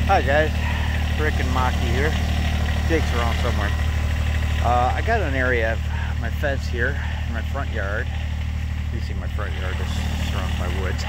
Hi guys, Rick and Maki here. Jake's around somewhere. I got an area of my fence here in my front yard. You see my front yard is surrounded by woods.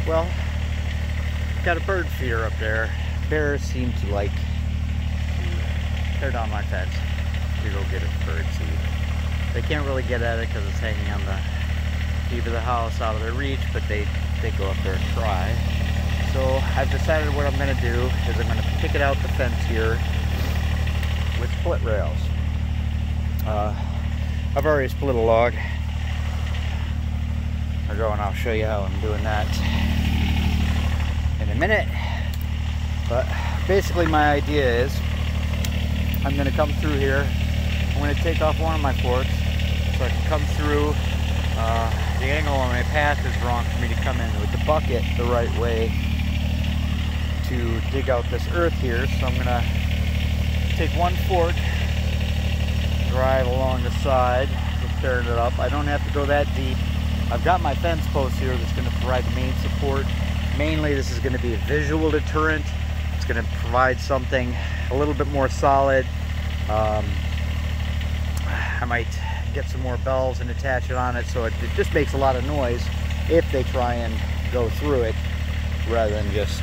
Well, got a bird feeder up there. Bears seem to like tear down my fence to go get a bird seed. They can't really get at it because it's hanging on the eave of the house out of their reach, but they go up there and try. So I've decided what I'm going to do is I'm going to pick it out the fence here with split rails. I've already split a log. I'll go and I'll show you how I'm doing that in a minute. But basically my idea is I'm going to come through here. I'm going to take off one of my forks so I can come through. The angle on my path is wrong for me to come in with the bucket the right way to dig out this earth here. So I'm going to take one fork, drive along the side, just tearing it up. I don't have to go that deep. I've got my fence post here that's going to provide the main support. Mainly this is going to be a visual deterrent. It's going to provide something a little bit more solid. I might get some more bells and attach it on it so it just makes a lot of noise if they try and go through it, rather than just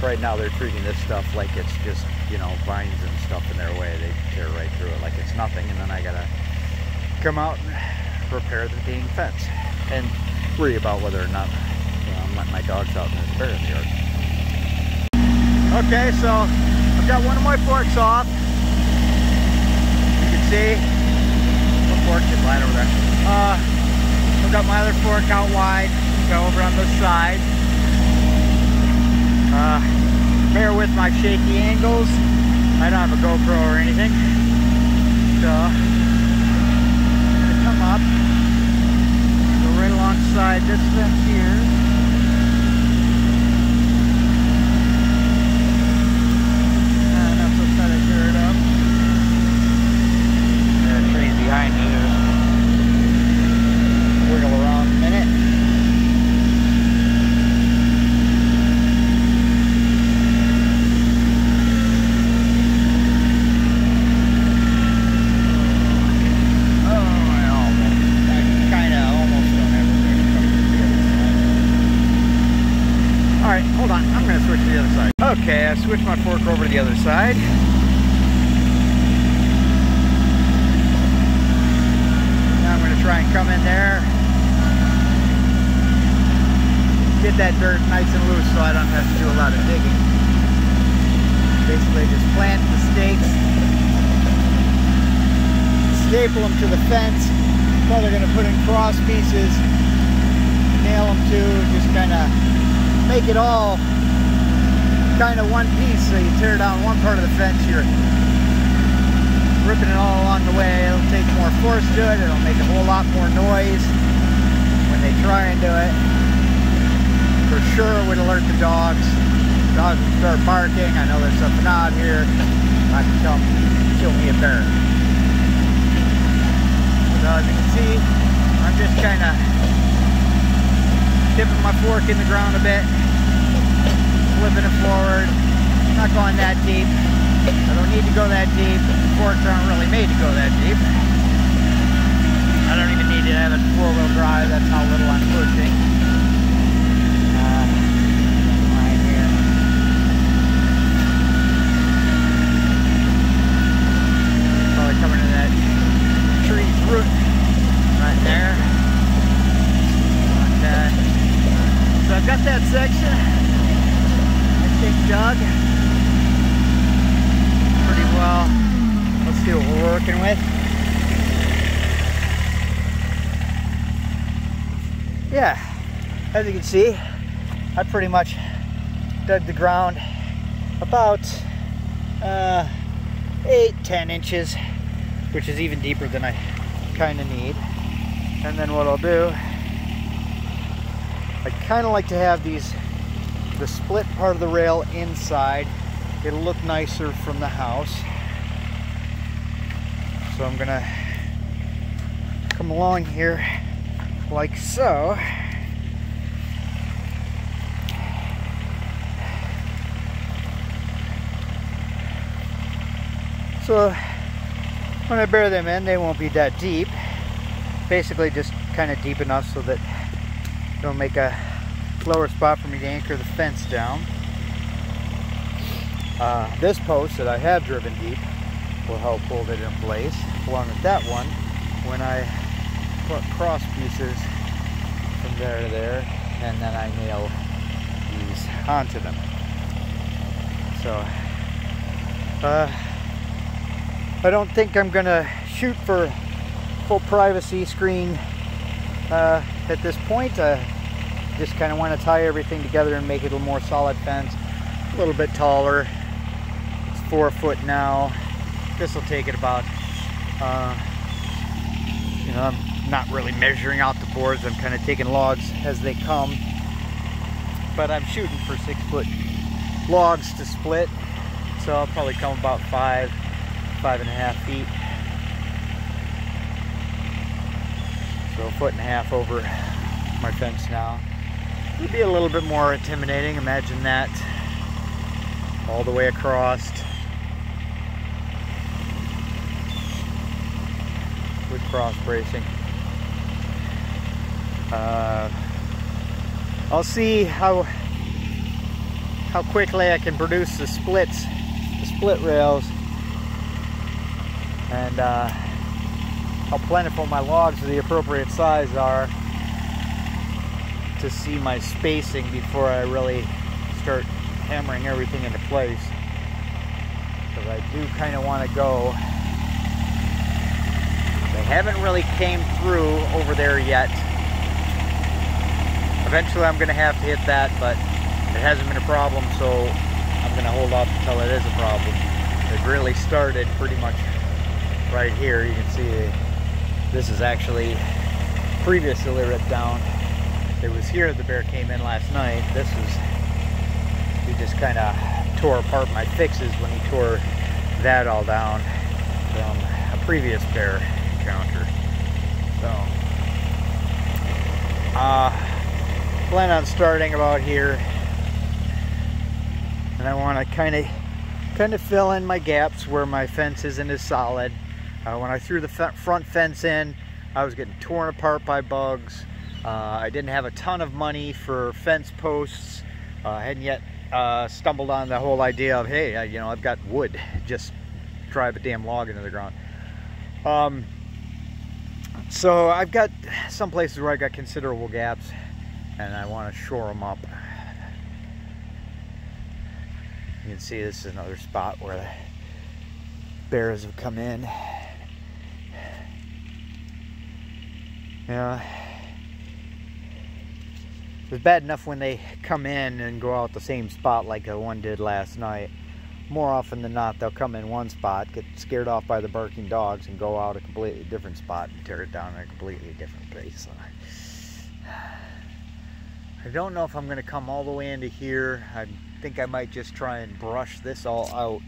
right now they're treating this stuff like it's just, you know, vines and stuff in their way. They tear right through it like it's nothing, and then I gotta come out and repair the dang fence and worry about whether or not, you know, I'm letting my dogs out and there's a bear in the yard. Okay, so I've got one of my forks off. You can see fork is right over there. I've got my other fork out wide, go over on this side. Bear with my shaky angles. I don't have a GoPro or anything. So I'm gonna come up, go right alongside this fence here. Not so tight I tear it up. Trees behind me. Wiggle around a minute. Alright, hold on. I'm going to switch to the other side. Okay, I switched my fork over to the other side. Try and come in there, get that dirt nice and loose so I don't have to do a lot of digging. Basically just plant the stakes, staple them to the fence. Now they're going to put in cross pieces, nail them to, just kind of make it all kind of one piece. So you tear down one part of the fence, you're ripping it all along the way. It'll take more force to it. It'll make a whole lot more noise when they try and do it. For sure it would alert the dogs. Dogs will start barking. I know there's something out here. I can come kill me a bear. So as you can see, I'm just kind of dipping my fork in the ground a bit, flipping it forward. Not going that deep. I don't need to go that deep. Forks aren't really made to go that deep. I don't even need to have it four-wheel drive. That's how little I'm pushing. Right here. Probably coming to that tree's root right there. Okay. So I've got that section. I think dug pretty well. Let's see what we're working with. Yeah, as you can see, I pretty much dug the ground about 8-10 inches, which is even deeper than I kind of need. And then what I'll do, I kind of like to have the split part of the rail inside. It'll look nicer from the house. So I'm gonna come along here like so. So when I bury them in, they won't be that deep. Basically just kind of deep enough so that it'll make a lower spot for me to anchor the fence down. This post that I have driven deep will help hold it in place, along with that one when I put cross pieces from there to there, and then I nail these onto them. So I don't think I'm gonna shoot for full privacy screen at this point. Just kind of want to tie everything together and make it a more solid fence, a little bit taller. It's 4 foot now. This will take it about, you know, I'm not really measuring out the boards. I'm kind of taking logs as they come, but I'm shooting for 6 foot logs to split, so I'll probably come about 5.5 feet. So 1.5 foot over my fence now. It'll be a little bit more intimidating. Imagine that all the way across with cross bracing. I'll see how quickly I can produce the split rails, and how plentiful my logs of the appropriate size are, to see my spacing before I really start hammering everything into place. Because I do kind of want to go. They haven't really came through over there yet. Eventually I'm going to have to hit that, but it hasn't been a problem, so I'm going to hold off until it is a problem. It really started pretty much right here. You can see this is actually previously ripped down. It was here the bear came in last night. This was, he just kind of tore apart my fixes when he tore that all down from a previous bear encounter. So, plan on starting about here, and I want to kind of fill in my gaps where my fence isn't as solid. When I threw the front fence in, I was getting torn apart by bugs. I didn't have a ton of money for fence posts. I hadn't yet stumbled on the whole idea of, hey, you know, I've got wood, just drive a damn log into the ground. So I've got some places where I got considerable gaps, and I want to shore them up. You can see this is another spot where the bears have come in. Yeah. It was bad enough when they come in and go out the same spot like the one did last night. More often than not, they'll come in one spot, get scared off by the barking dogs, and go out a completely different spot and tear it down in a completely different place. I don't know if I'm going to come all the way into here. I think I might just try and brush this all out.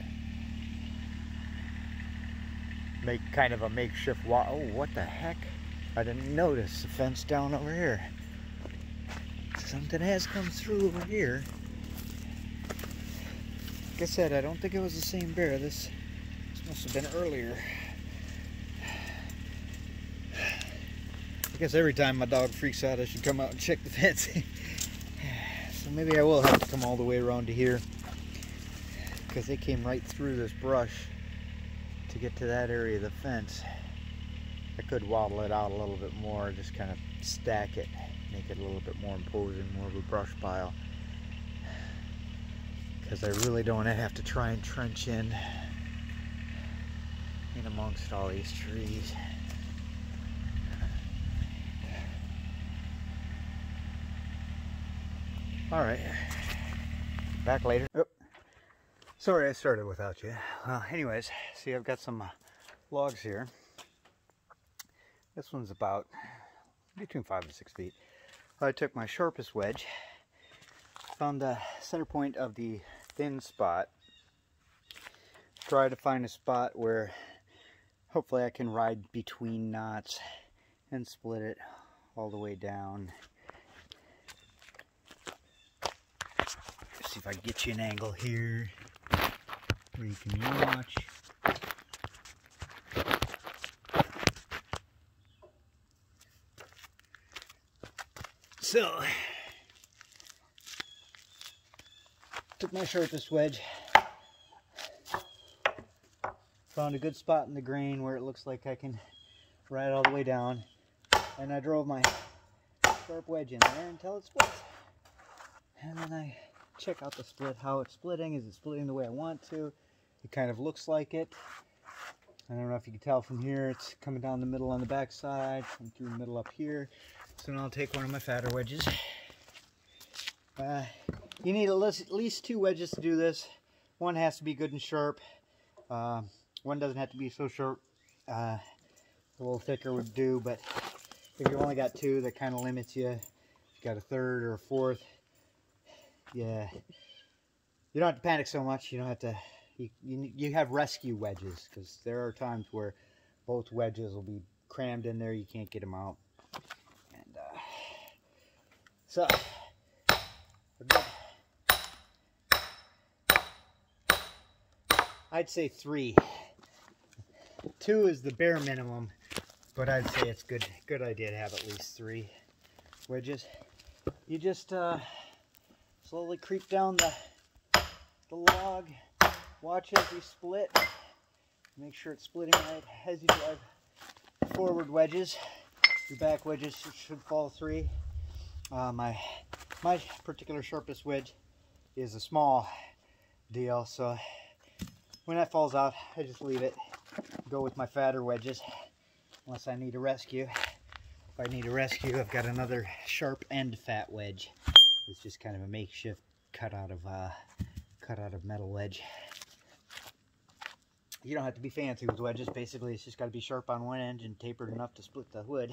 Make kind of a makeshift wall. Oh, what the heck? I didn't notice the fence down over here. Something has come through over here. Like I said, I don't think it was the same bear. This must have been earlier. I guess every time my dog freaks out, I should come out and check the fence. So maybe I will have to come all the way around to here, because they came right through this brush to get to that area of the fence. I could waddle it out a little bit more, just kind of stack it, make it a little bit more imposing, more of a brush pile, because I really don't want to have to try and trench in amongst all these trees. Alright, back later. Oh, sorry I started without you. Anyways, see, I've got some logs here. This one's about between 5 and 6 feet. I took my sharpest wedge, found the center point of the thin spot, tried to find a spot where hopefully I can ride between knots and split it all the way down. See if I can get you an angle here where you can watch. So, took my sharpest wedge, found a good spot in the grain where it looks like I can ride all the way down, and I drove my sharp wedge in there until it splits. And then I check out the split, how it's splitting. Is it splitting the way I want to? It kind of looks like it. I don't know if you can tell from here, it's coming down the middle on the back side, come through the middle up here. So now I'll take one of my fatter wedges. You need at least 2 wedges to do this. One has to be good and sharp. One doesn't have to be so sharp. A little thicker would do, but if you've only got 2, that kind of limits you. If you've got a 3rd or a 4th, yeah, you don't have to panic so much. You don't have to. You have rescue wedges, because there are times where both wedges will be crammed in there. You can't get them out. And so we're good. I'd say 3. 2 is the bare minimum, but I'd say it's good idea to have at least 3 wedges. You just slowly creep down the log. Watch as you split. Make sure it's splitting right as you drive forward wedges. Your back wedges should fall 3. My particular sharpest wedge is a small deal, so when that falls out, I just leave it. Go with my fatter wedges unless I need a rescue. If I need a rescue, I've got another sharp and fat wedge. It's just kind of a makeshift cut out of metal wedge. You don't have to be fancy with wedges. Basically, it's just got to be sharp on one end and tapered enough to split the wood.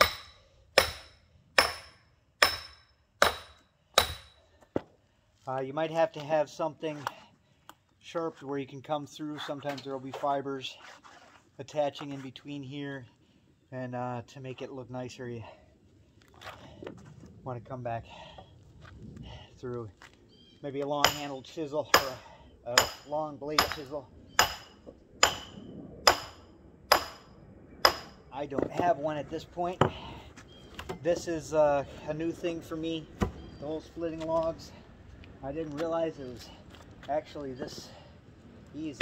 You might have to have something sharp where you can come through. Sometimes there will be fibers attaching in between here, and to make it look nicer, you want to come back through. Maybe a long-handled chisel or a long blade chisel. I don't have one at this point. This is a new thing for me, the whole splitting logs. I didn't realize it was actually this easy.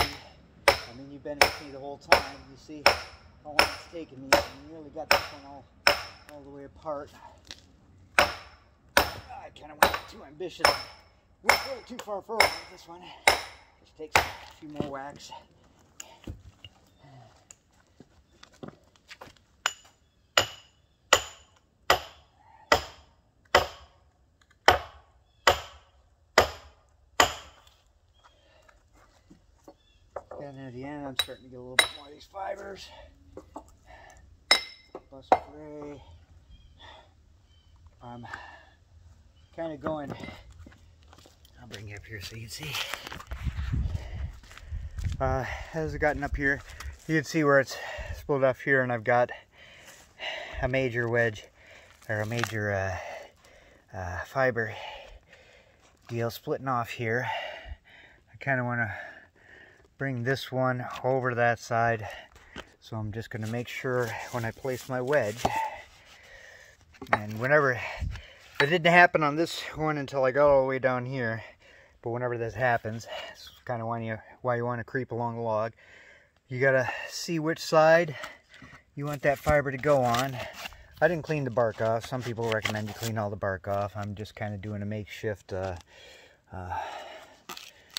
I mean, you've been with me the whole time. You see how long it's taken me. I nearly got this one all the way apart. I kind of went too ambitious. Went a little too far forward with this one. Just takes a few more whacks. And near the end, I'm starting to get a little bit more of these fibers. Plus gray. I'm kind of going. I'll bring you up here so you can see. As I've gotten up here, you can see where it's split off here, and I've got a major wedge, or a major fiber deal splitting off here. I kind of want to bring this one over to that side, so I'm just going to make sure when I place my wedge, and whenever, it didn't happen on this one until I got all the way down here, but whenever this happens, it's kind of why you want to creep along the log. You got to see which side you want that fiber to go on. I didn't clean the bark off. Some people recommend you clean all the bark off. I'm just kind of doing a makeshift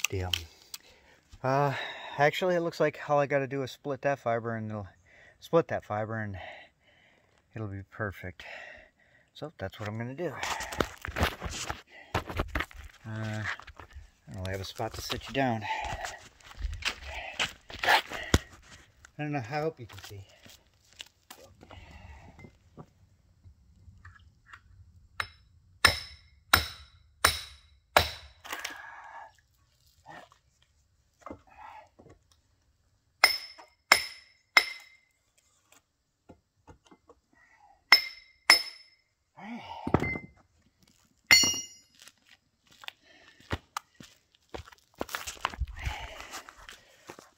deal. Actually, it looks like all I got to do is split that fiber, and it'll split that fiber, and it'll be perfect. So that's what I'm going to do. I only have a spot to sit you down. I don't know. I hope you can see.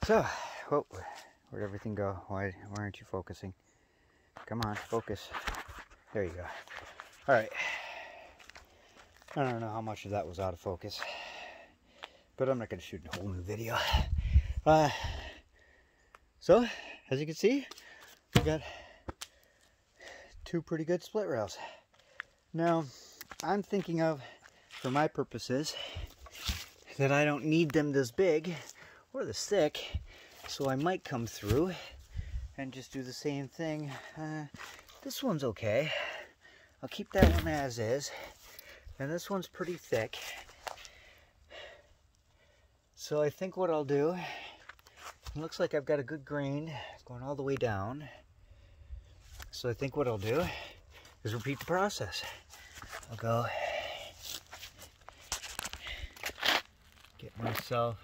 So, whoa, where'd everything go? Why aren't you focusing? Come on, focus. There you go. All right. I don't know how much of that was out of focus, but I'm not going to shoot a whole new video. So, as you can see, we got two pretty good split rails. Now, I'm thinking of, for my purposes, that I don't need them this big or this thick, so I might come through and just do the same thing. This one's okay. I'll keep that one as is. And this one's pretty thick. So I think what I'll do, it looks like I've got a good grain going all the way down. So I think what I'll do is repeat the process. I'll go get myself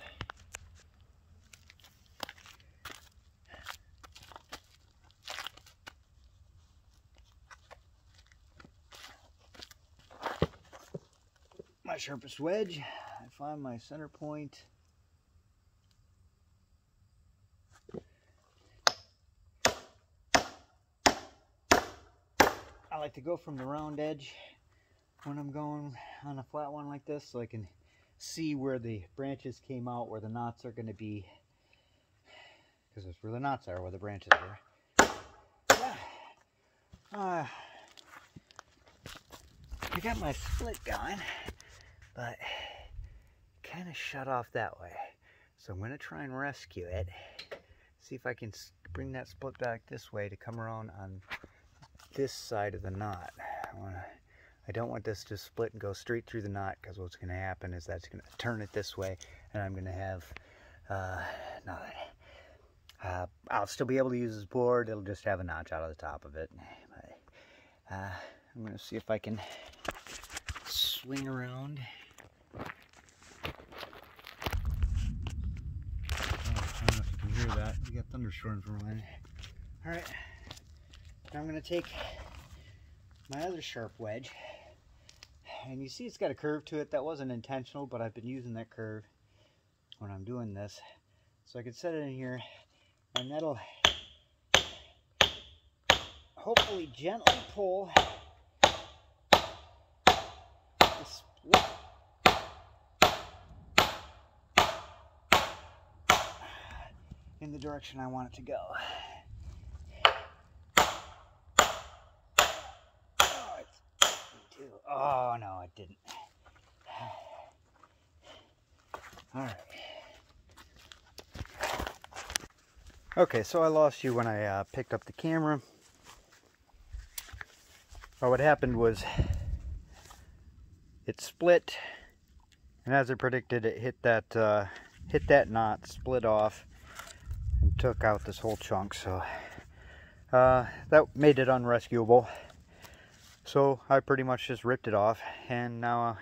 my sharpest wedge. I find my center point. I like to go from the round edge when I'm going on a flat one like this, so I can see where the branches came out, where the knots are going to be, because that's where the knots are, where the branches are. Yeah. I got my split going, but kind of shut off that way. So I'm going to try and rescue it, see if I can bring that split back this way to come around on this side of the knot. I don't want this to split and go straight through the knot, because what's going to happen is that's going to turn it this way, and I'm going to have I'll still be able to use this board. It'll just have a notch out of the top of it. But, I'm going to see if I can swing around. Oh, I don't know if you can hear that. We got thunderstorms rolling. Alright, now I'm going to take my other sharp wedge, and you see it's got a curve to it. That wasn't intentional, but I've been using that curve when I'm doing this. So I can set it in here, and that'll hopefully gently pull the split in the direction I want it to go. Oh, no, it didn't. All right. Okay, so I lost you when I picked up the camera. Well, what happened was it split, and as I predicted, it hit that knot, split off, and took out this whole chunk. So that made it unrescuable. So I pretty much just ripped it off, and now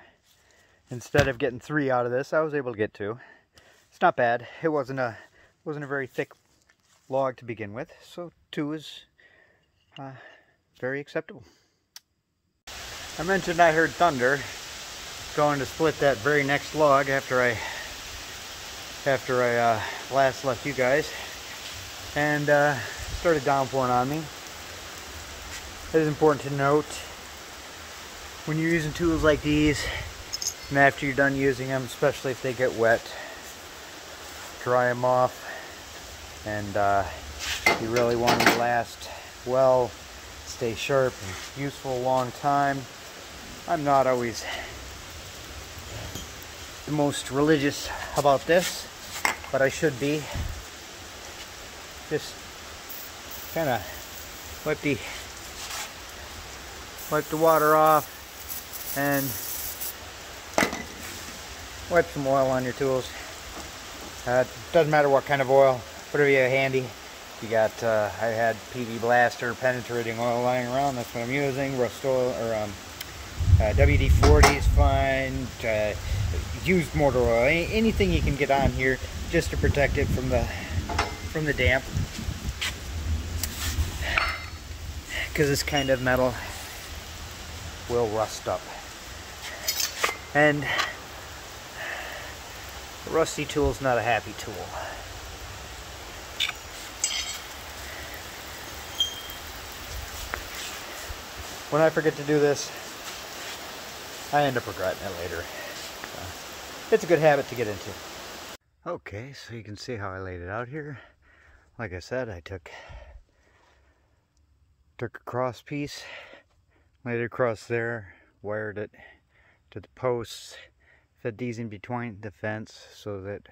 instead of getting 3 out of this, I was able to get 2. It's not bad. It wasn't a very thick log to begin with, so 2 is very acceptable. I mentioned I heard thunder going to split that very next log after I last left you guys, and started downpouring on me. It is important to note, when you're using tools like these, and after you're done using them, especially if they get wet, dry them off, and you really want them to last well, stay sharp and useful a long time. I'm not always the most religious about this, but I should be. Just kind of wipe the water off and wipe some oil on your tools. Doesn't matter what kind of oil, whatever you have handy. You got, I had PV Blaster penetrating oil lying around, that's what I'm using. Rust oil, or WD-40 is fine. Used motor oil, anything you can get on here just to protect it from the damp. Because this kind of metal will rust up. And a rusty tool is not a happy tool. When I forget to do this, I end up regretting it later. It's a good habit to get into. Okay, so you can see how I laid it out here. Like I said, I took a cross piece, laid it across there, wired it to the posts, fed these in between the fence so that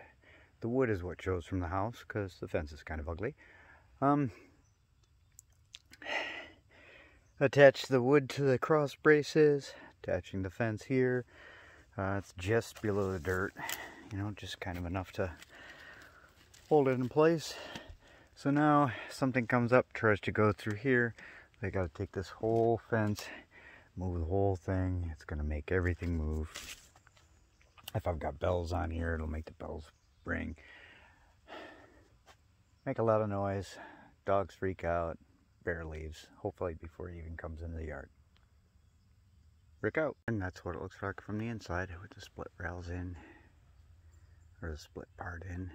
the wood is what shows from the house because the fence is kind of ugly. Attach the wood to the cross braces, attaching the fence here. It's just below the dirt, you know, just kind of enough to hold it in place. So now something comes up, tries to go through here. They got to take this whole fence, move the whole thing. It's going to make everything move. If I've got bells on here, it'll make the bells ring. Make a lot of noise. Dogs freak out. Bear leaves, hopefully before he even comes into the yard. Brick out. And that's what it looks like from the inside with the split rails in, or the split part in.